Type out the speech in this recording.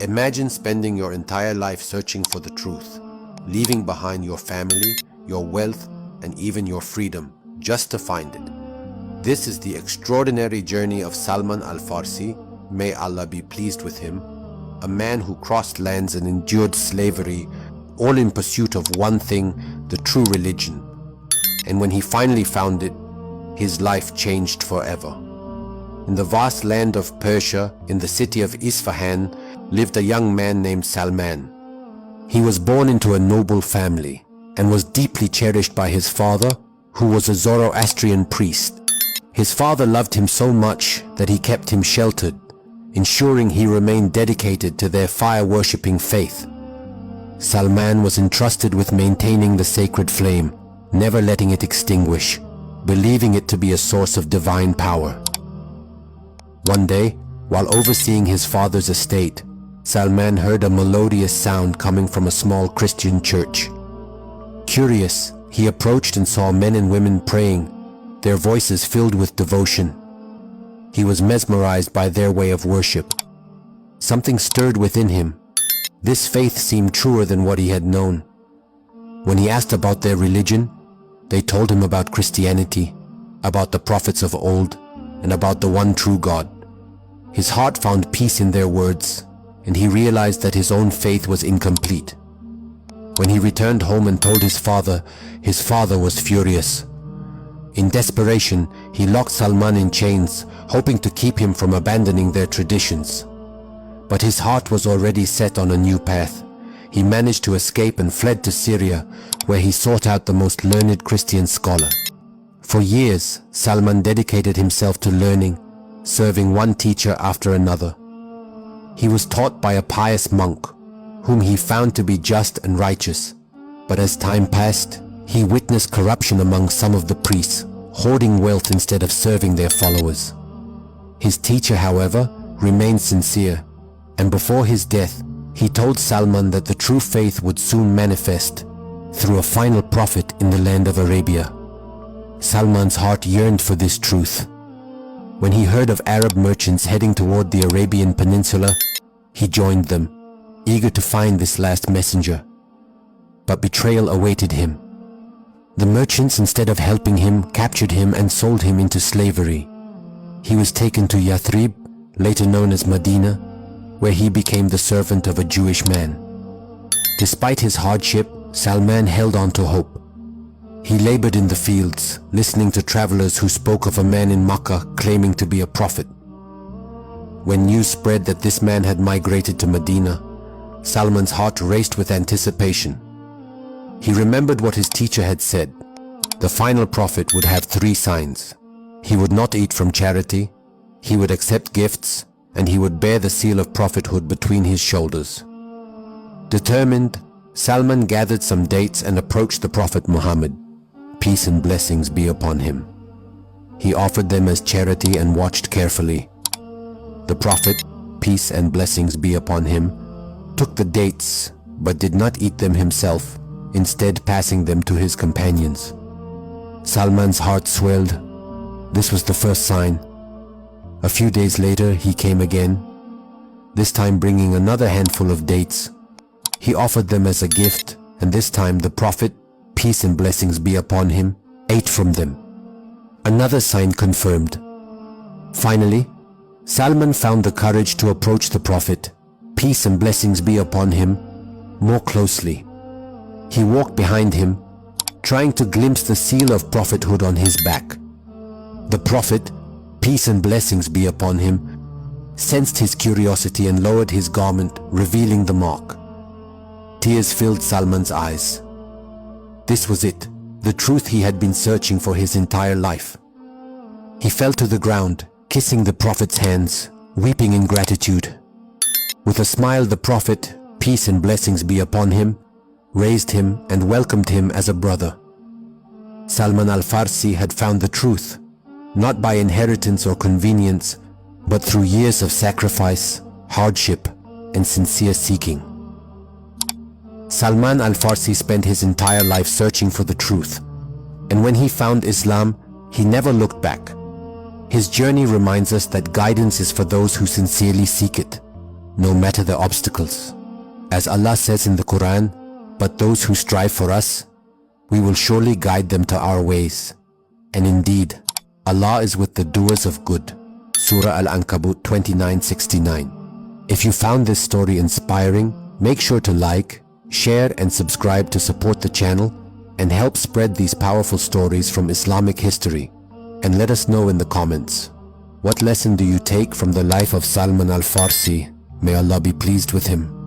Imagine spending your entire life searching for the truth, leaving behind your family, your wealth, and even your freedom, just to find it. This is the extraordinary journey of Salman al-Farsi, may Allah be pleased with him, a man who crossed lands and endured slavery, all in pursuit of one thing, the true religion. And when he finally found it, his life changed forever. In the vast land of Persia, in the city of Isfahan, lived a young man named Salman. He was born into a noble family and was deeply cherished by his father, who was a Zoroastrian priest. His father loved him so much that he kept him sheltered, ensuring he remained dedicated to their fire-worshipping faith. Salman was entrusted with maintaining the sacred flame, never letting it extinguish, believing it to be a source of divine power. One day, while overseeing his father's estate, Salman heard a melodious sound coming from a small Christian church. Curious, he approached and saw men and women praying, their voices filled with devotion. He was mesmerized by their way of worship. Something stirred within him. This faith seemed truer than what he had known. When he asked about their religion, they told him about Christianity, about the prophets of old, and about the one true God. His heart found peace in their words, and he realized that his own faith was incomplete. When he returned home and told his father was furious. In desperation, he locked Salman in chains, hoping to keep him from abandoning their traditions. But his heart was already set on a new path. He managed to escape and fled to Syria, where he sought out the most learned Christian scholar. For years, Salman dedicated himself to learning, serving one teacher after another. He was taught by a pious monk, whom he found to be just and righteous. But as time passed, he witnessed corruption among some of the priests, hoarding wealth instead of serving their followers. His teacher, however, remained sincere, and before his death, he told Salman that the true faith would soon manifest through a final prophet in the land of Arabia. Salman's heart yearned for this truth. When he heard of Arab merchants heading toward the Arabian Peninsula, he joined them, eager to find this last messenger. But betrayal awaited him. The merchants, instead of helping him, captured him and sold him into slavery. He was taken to Yathrib, later known as Medina, where he became the servant of a Jewish man. Despite his hardship, Salman held on to hope. He labored in the fields, listening to travelers who spoke of a man in Makkah claiming to be a prophet. When news spread that this man had migrated to Medina, Salman's heart raced with anticipation. He remembered what his teacher had said. The final prophet would have 3 signs. He would not eat from charity, he would accept gifts, and he would bear the seal of prophethood between his shoulders. Determined, Salman gathered some dates and approached the Prophet Muhammad, peace and blessings be upon him. He offered them as charity and watched carefully. The Prophet, peace and blessings be upon him, took the dates but did not eat them himself, instead passing them to his companions. Salman's heart swelled. This was the first sign. A few days later, he came again, this time bringing another handful of dates. He offered them as a gift, and this time the Prophet, peace and blessings be upon him, ate from them. Another sign confirmed. Finally, Salman found the courage to approach the Prophet, peace and blessings be upon him, more closely. He walked behind him, trying to glimpse the seal of prophethood on his back. The Prophet, peace and blessings be upon him, sensed his curiosity and lowered his garment, revealing the mark. Tears filled Salman's eyes. This was it, the truth he had been searching for his entire life. He fell to the ground, kissing the Prophet's hands, weeping in gratitude. With a smile, the Prophet, peace and blessings be upon him, raised him and welcomed him as a brother. Salman al-Farsi had found the truth, not by inheritance or convenience, but through years of sacrifice, hardship, and sincere seeking. Salman al-Farsi spent his entire life searching for the truth, and when he found Islam, he never looked back. His journey reminds us that guidance is for those who sincerely seek it. no matter the obstacles. As Allah says in the Quran, "But those who strive for us, we will surely guide them to our ways." And indeed, Allah is with the doers of good. Surah Al-Ankabut 29:69. If you found this story inspiring, make sure to like, share and subscribe to support the channel and help spread these powerful stories from Islamic history. And let us know in the comments, what lesson do you take from the life of Salman al-Farsi? May Allah be pleased with him.